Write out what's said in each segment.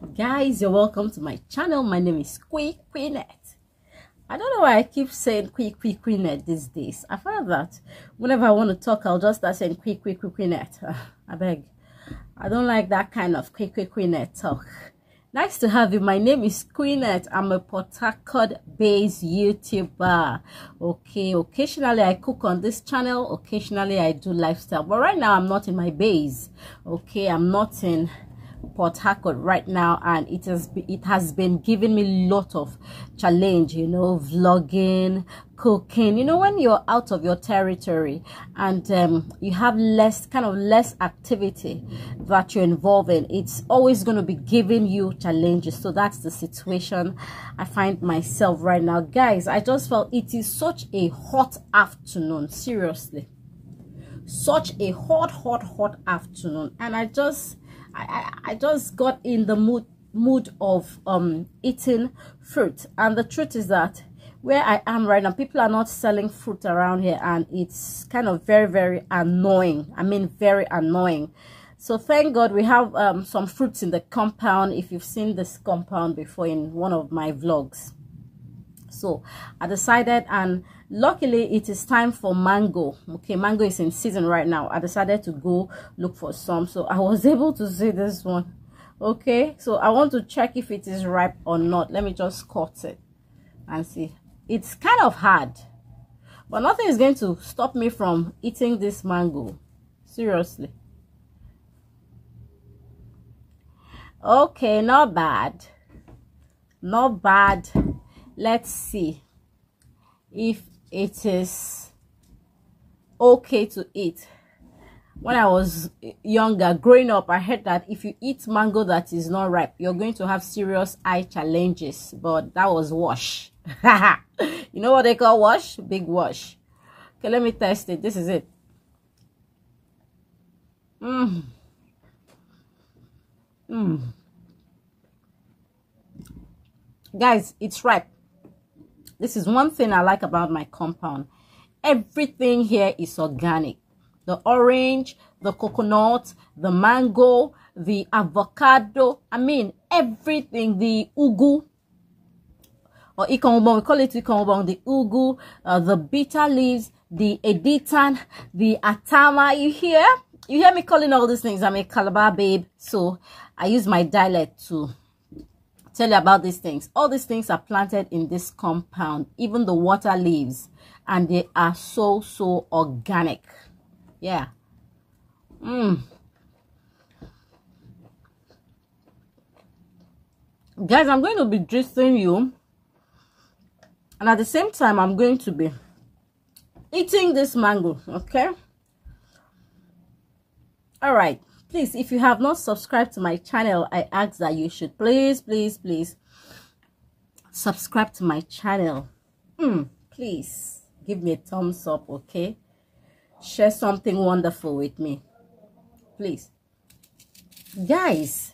Guys, you're welcome to my channel. My name is Queenette. I don't know why I keep saying Queenette these days. I find that whenever I want to talk, I'll just start saying Queenette. I beg. I don't like that kind of Queenette talk. Nice to have you. My name is Queenette. I'm a Port Harcourt based YouTuber. Okay, occasionally I cook on this channel. Occasionally I do lifestyle. But right now I'm not in my base. Okay, I'm not in Port Harcourt right now, and it has been giving me a lot of challenge, you know, vlogging, cooking. You know, when you're out of your territory and you have less activity that you're involved in, it's always going to be giving you challenges. So that's the situation I find myself right now. Guys, I just felt it is such a hot afternoon, seriously, such a hot afternoon, and I just got in the mood of eating fruit. And the truth is that where I am right now, people are not selling fruit around here, and it's kind of very annoying. I mean, very annoying. So thank God we have some fruits in the compound. If you've seen this compound before in one of my vlogs. So I decided, and luckily it is time for mango. Okay, mango is in season right now. I decided to go look for some, so I was able to see this one. Okay, so I want to check if it is ripe or not. Let me just cut it and see. It's kind of hard, but nothing is going to stop me from eating this mango, seriously. Okay, not bad, not bad. Let's see if it is okay to eat. When I was younger, growing up, I heard that if you eat mango that is not ripe, you're going to have serious eye challenges. But that was wash. You know what they call wash? Big wash. Okay, let me test it. This is it. Guys, it's ripe. This is one thing I like about my compound. Everything here is organic. The orange, the coconut, the mango, the avocado. I mean, everything. The ugu, or ikongbong, we call it ikongbong. The ugu, the bitter leaves, the editan, the atama. You hear me calling all these things. I'm a Calabar babe, so I use my dialect to tell you about these things. All these things are planted in this compound, even the water leaves, and they are so organic. Yeah. Guys, I'm going to be gisting you, and at the same time I'm going to be eating this mango. Okay, all right. Please, if you have not subscribed to my channel, I ask that you should please subscribe to my channel. Please give me a thumbs up. Okay, share something wonderful with me, please. Guys,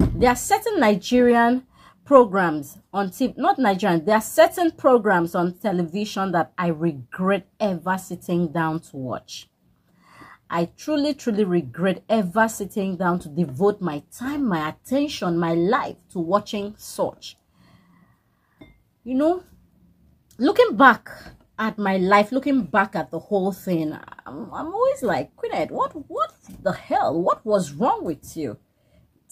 there are certain Nigerian programs on TV, not Nigerian, there are certain programs on television that I regret ever sitting down to watch. I truly regret ever sitting down to devote my time, my attention, my life to watching such. You know, looking back at my life, looking back at the whole thing, I'm always like, Queenette, what the hell? What was wrong with you?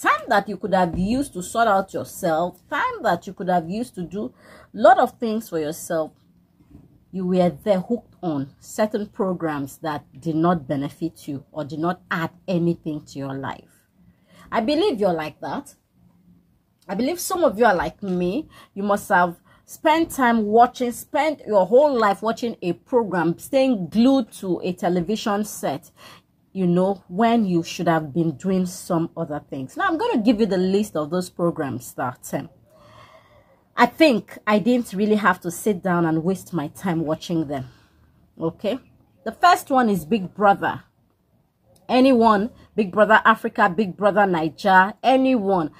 Time that you could have used to sort out yourself, time that you could have used to do a lot of things for yourself, you were there hooked on certain programs that did not benefit you or did not add anything to your life. I believe you're like that. I believe some of you are like me. You must have spent your whole life watching a program, staying glued to a television set, you know, when you should have been doing some other things. Now, I'm going to give you the list of those programs that I think I didn't really have to sit down and waste my time watching them. Okay, the first one is Big Brother. Anyone, Big Brother Africa, Big Brother Niger, anyone.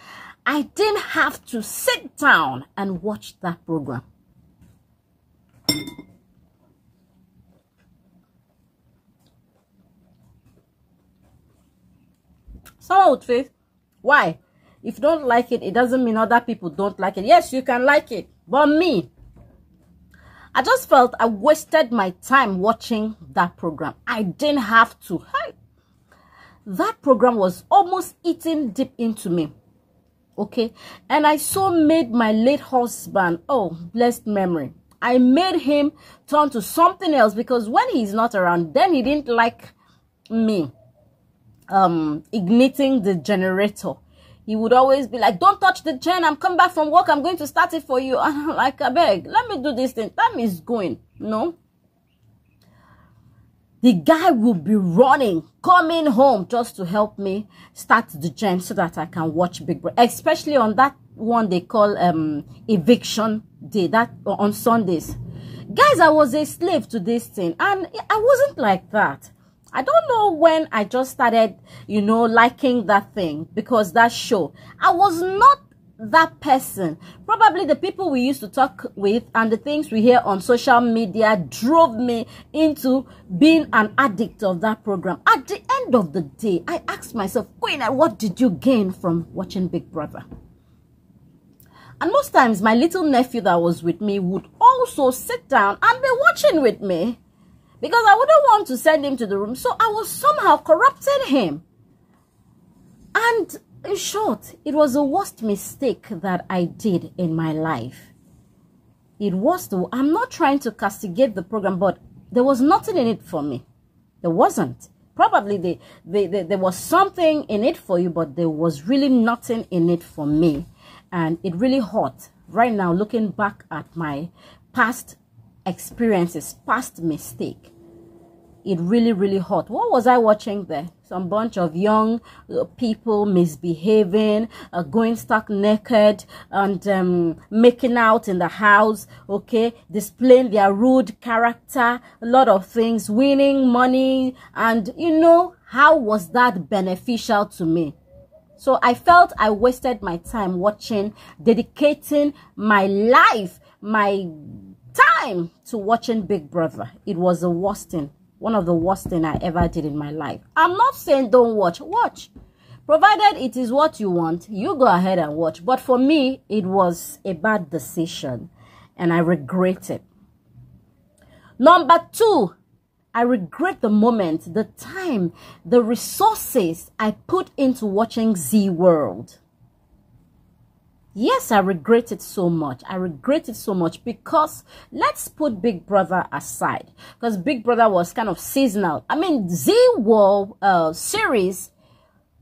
I didn't have to sit down and watch that program. Someone would say, why? If you don't like it, it doesn't mean other people don't like it. Yes, you can like it. But me, I just felt I wasted my time watching that program. I didn't have to. Hey, that program was almost eating deep into me. Okay. And I so made my late husband, oh, blessed memory, I made him turn to something else, because when he's not around, then he didn't like me igniting the generator. He would always be like, don't touch the gen. I'm coming back from work. I'm going to start it for you. And I'm like, I beg, let me do this thing. Time is going. No. The guy will be running, coming home just to help me start the gen so that I can watch Big Brother. Especially on that one they call eviction day, that on Sundays. Guys, I was a slave to this thing. And I wasn't like that. I don't know when I just started, you know, liking that thing, because that show, I was not that person. Probably the people we used to talk with and the things we hear on social media drove me into being an addict of that program. At the end of the day, I asked myself, Queen, what did you gain from watching Big Brother? And most times, my little nephew that was with me would also sit down and be watching with me, because I wouldn't want to send him to the room. So I was somehow corrupting him. And in short, it was the worst mistake that I did in my life. It was the, I'm not trying to castigate the program, but there was nothing in it for me. There wasn't. Probably there was something in it for you, but there was really nothing in it for me. And it really hurt. Right now, looking back at my past experiences, past mistake, it really, really hurt. What was I watching there? Some bunch of young people misbehaving, going stark naked, and making out in the house, okay, displaying their rude character, a lot of things, winning money, and you know, how was that beneficial to me? So I felt I wasted my time watching, dedicating my life, my time to watching Big Brother. It was the worst thing, one of the worst thing I ever did in my life. I'm not saying don't watch. Watch. Provided it is what you want, you go ahead and watch. But for me, it was a bad decision and I regret it. Number 2, I regret the moment, the time, the resources I put into watching Z World. Yes, I regret it so much. I regret it so much because let's put Big Brother aside, because Big Brother was kind of seasonal. I mean, Z World series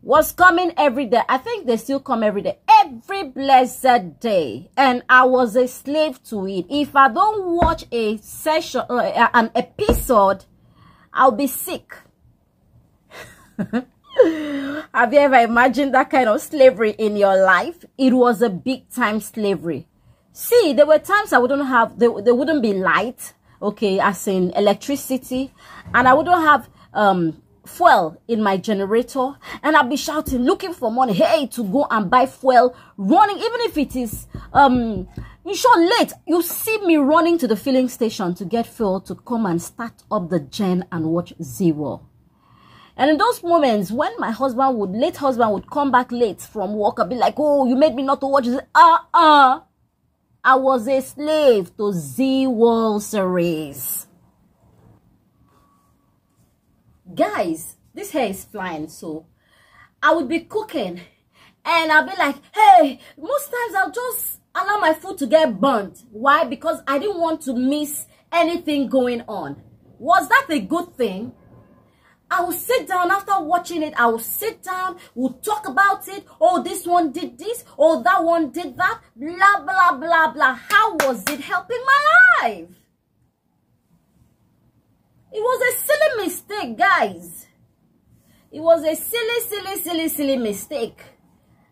was coming every day. I think they still come every day, every blessed day. And I was a slave to it. If I don't watch a session, an episode, I'll be sick. Have you ever imagined that kind of slavery in your life? It was a big time slavery. See, there were times I wouldn't have, there wouldn't be light, okay, as in electricity, and I wouldn't have fuel in my generator, and I'll be shouting, looking for money, hey, to go and buy fuel, running, even if it is you sure late, you see me running to the filling station to get fuel to come and start up the gen and watch Z World. And in those moments when my late husband would come back late from work, I'd be like, oh, you made me not to watch this. I was a slave to Z World series. Guys, this hair is flying, so I would be cooking and I'll be like, hey, most times I'll just allow my food to get burnt. Why? Because I didn't want to miss anything going on. Was that a good thing? I will sit down after watching it. I will sit down, we'll talk about it. Oh, this one did this. Oh, that one did that. Blah, blah, blah, blah. How was it helping my life? It was a silly mistake, guys. It was a silly mistake.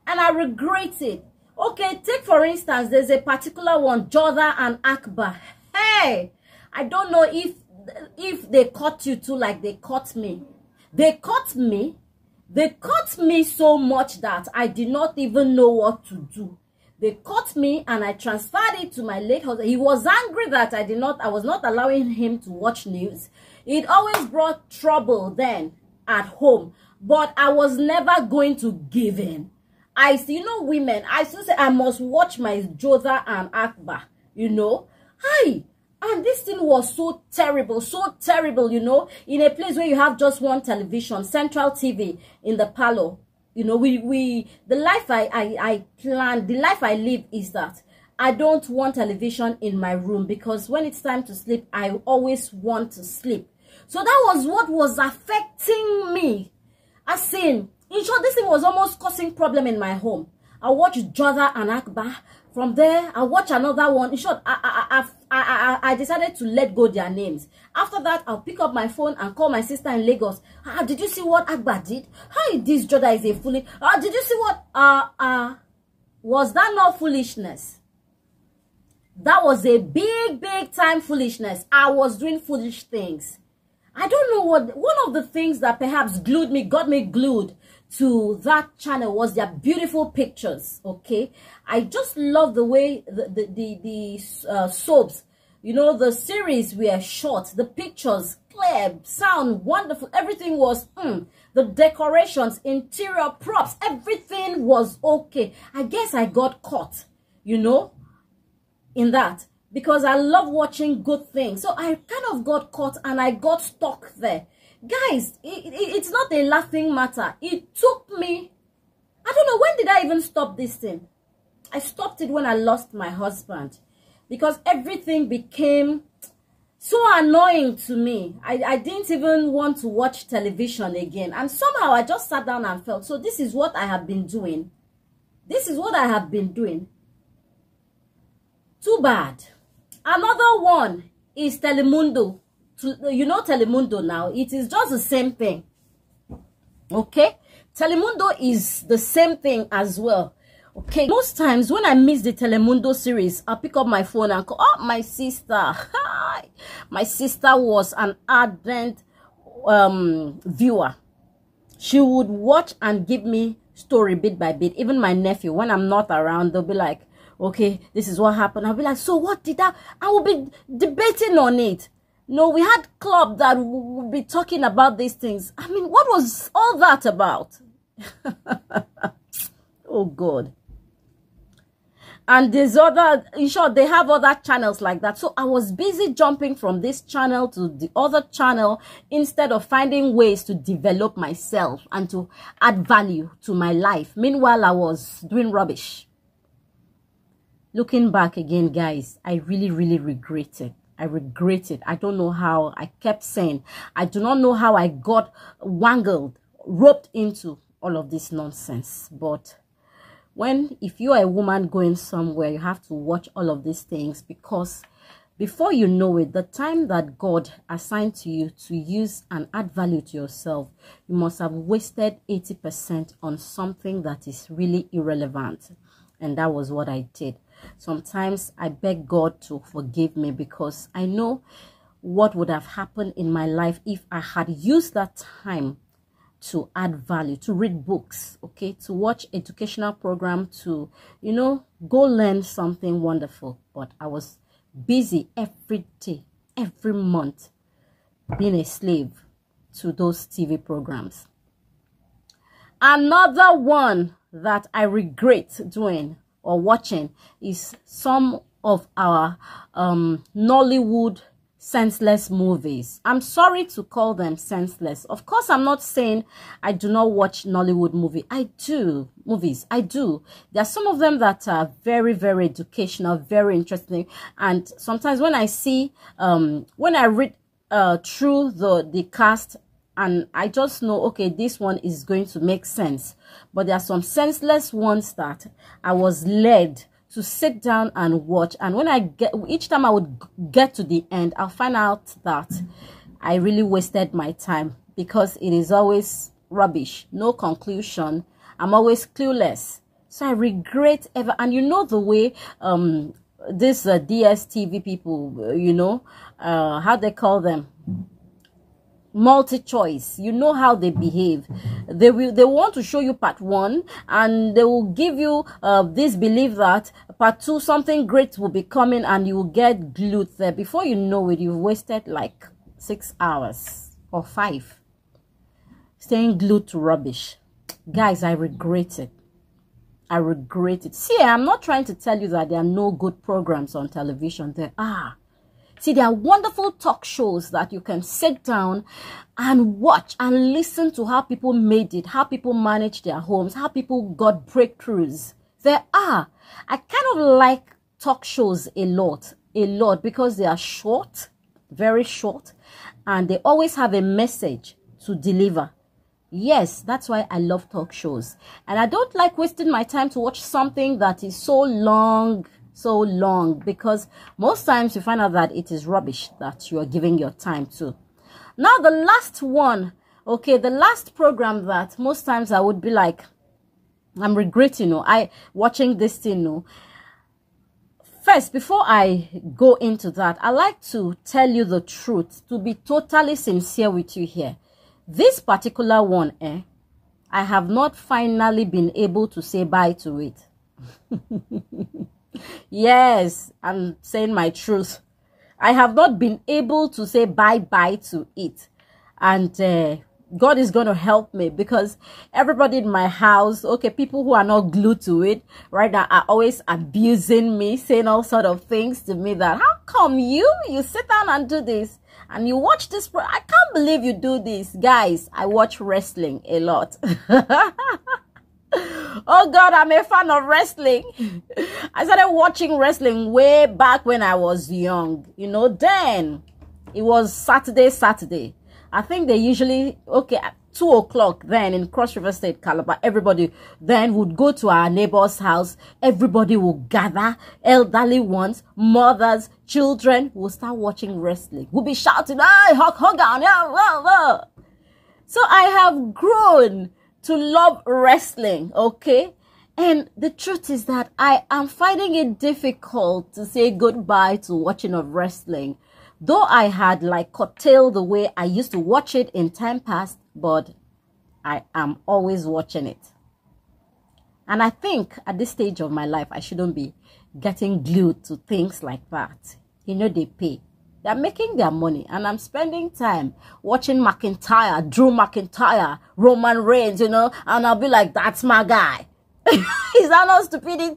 And I regret it. Okay, take for instance, there's a particular one, Jordan and Akbar. Hey, I don't know if they caught you too like they caught me. They caught me so much that I did not even know what to do. They caught me and I transferred it to my late husband. He was angry that I was not allowing him to watch news. It always brought trouble then at home. but I was never going to give in. You know, women, I still say I must watch my Jodha and Akbar, you know. Hi. And this thing was so terrible, you know, in a place where you have just one television, central TV in the parlor. You know, the life I plan, the life I live is that I don't want television in my room, because when it's time to sleep, I always want to sleep. So that was what was affecting me. As in short, this thing was almost causing problem in my home. I watched Jodha and Akbar. From there, I watch another one. In short, I decided to let go their names. After that, I'll pick up my phone and call my sister in Lagos. Did you see what Akbar did? Hi, this Jodha is a foolish. Did you see what? Was that not foolishness? That was a big time foolishness. I was doing foolish things. I don't know what. One of the things that perhaps got me glued to that channel was their beautiful pictures. Okay, I just love the way the soaps, you know, the series were shot, the pictures clear, sound wonderful, everything was the decorations, interior props, everything was okay. I guess I got caught, you know, in that, because I love watching good things. So I kind of got caught and I got stuck there. Guys, it's not a laughing matter. It took me, I don't know, when did I even stop this thing? I stopped it when I lost my husband, because everything became so annoying to me. I didn't even want to watch television again. And somehow I just sat down and felt, so this is what I have been doing. This is what I have been doing. Too bad. Another one is Telemundo. You know Telemundo now. It is just the same thing. Okay? Telemundo is the same thing as well. Okay? Most times when I miss the Telemundo series, I'll pick up my phone and call, oh, my sister. Hi. My sister was an ardent viewer. She would watch and give me story bit by bit. Even my nephew, when I'm not around, they'll be like, okay, this is what happened. I'll be like, so what did that? I will be debating on it. No, we had club that would be talking about these things. I mean, what was all that about? Oh, God. And there's other, in short, they have other channels like that. So I was busy jumping from this channel to the other channel instead of finding ways to develop myself and to add value to my life. Meanwhile, I was doing rubbish. Looking back again, guys, I really regret it. I regret it. I don't know how. I kept saying, I do not know how I got wangled, roped into all of this nonsense. But if you're a woman going somewhere, you have to watch all of these things, because before you know it, the time that God assigned to you to use and add value to yourself, you must have wasted 80% on something that is really irrelevant. And that was what I did. Sometimes I beg God to forgive me, because I know what would have happened in my life if I had used that time to add value, to read books, okay, to watch educational program, to, you know, go learn something wonderful. But I was busy every day, every month, being a slave to those TV programs. Another one that I regret doing or watching is some of our Nollywood senseless movies. I'm sorry to call them senseless. Of course, I'm not saying I do not watch Nollywood movies. I do. There are some of them that are very educational, very interesting. And sometimes when I see, when I read through the cast, and I just know, okay, this one is going to make sense. But there are some senseless ones that I was led to sit down and watch. And when each time I would get to the end, I'll find out that I really wasted my time, because it is always rubbish, no conclusion. I'm always clueless. So I regret ever. And you know the way this DSTV people, you know, how they call them, multi-choice, you know how they behave. They want to show you part 1, and they will give you this belief that part 2 something great will be coming, and you will get glued there. Before you know it, you've wasted like 6 hours or 5. staying glued to rubbish. Guys, I regret it. I regret it. See, I'm not trying to tell you that there are no good programs on television. There are. See, there are wonderful talk shows that you can sit down and watch and listen to how people made it, how people manage their homes, how people got breakthroughs. There are. I kind of like talk shows a lot because they are short, very short, and they always have a message to deliver. Yes, that's why I love talk shows. And I don't like wasting my time to watch something that is so long, because most times you find out that it is rubbish that you are giving your time to. Now, the last one, okay, the last program that most times I would be like, I'm regretting, watching this thing, First, before I go into that, I like to tell you the truth, to be totally sincere with you here. This particular one, I have not finally been able to say bye to it. Yes, I'm saying my truth. I have not been able to say bye-bye to it. And God is going to help me, because everybody in my house, okay, people who are not glued to it right now are always abusing me, saying all sort of things to me that, how come you sit down and do this and you watch this? I can't believe you do this. Guys, I watch wrestling a lot. Oh God, I'm a fan of wrestling. I started watching wrestling way back when I was young. Then it was Saturday. I think they usually, okay, at 2 o'clock then in Cross River State, Calabar, everybody then would go to our neighbor's house. Everybody will gather, elderly ones, mothers, children will start watching wrestling. We'll be shouting, hey, Hulk Hogan, yeah. So I have grown to love wrestling, okay? And the truth is that I am finding it difficult to say goodbye to watching of wrestling. Though I had curtailed the way I used to watch it in time past, but I am always watching it. And I think at this stage of my life, I shouldn't be getting glued to things like that. They pay. They're making their money, and I'm spending time watching McIntyre, Drew McIntyre, Roman Reigns, and I'll be like, that's my guy. Is that not stupidity?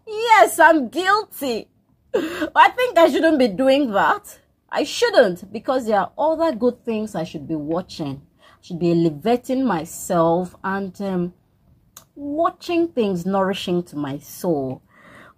Yes, I'm guilty. I think I shouldn't be doing that. I shouldn't, because there are other good things I should be watching. I should be elevating myself and watching things nourishing to my soul.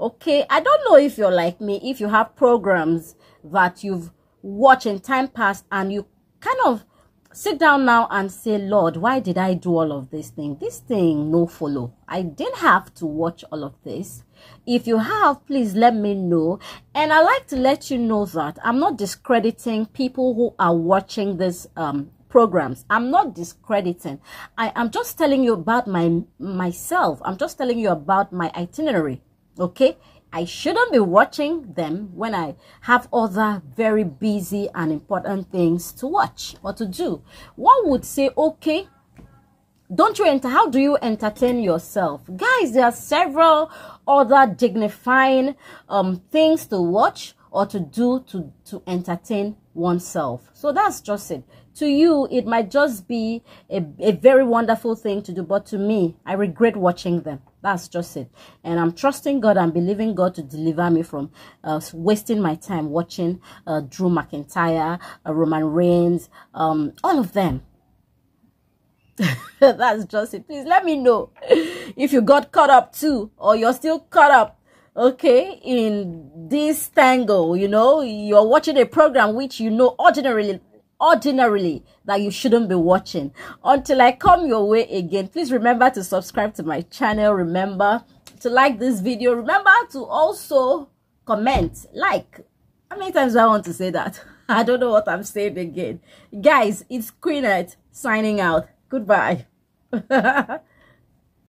Okay, I don't know if you're like me, if you have programs that you've watched in time past and you kind of sit down now and say, Lord, why did I do all of this thing? This thing no follow. I didn't have to watch all of this. If you have, please let me know. And I like to let you know that I'm not discrediting people who are watching this programs. I'm not discrediting. I am just telling you about myself. I'm just telling you about my itinerary. Okay, I shouldn't be watching them when I have other very busy and important things to watch or to do. One would say, okay, don't you enter? How do you entertain yourself? Guys, there are several other dignifying things to watch or to do to entertain oneself. So that's just it. To you, it might just be a very wonderful thing to do, but to me, I regret watching them. That's just it. And I'm trusting God and believing God to deliver me from wasting my time watching Drew McIntyre, Roman Reigns, all of them. That's just it. Please let me know if you got caught up too, or you're still caught up, okay, in this tangle. You're watching a program which ordinarily that you shouldn't be watching. Until I come your way again, please remember to subscribe to my channel. Remember to like this video. Remember to also comment. How many times do I want to say that? I don't know what I'm saying again. Guys, it's Queenette signing out. Goodbye.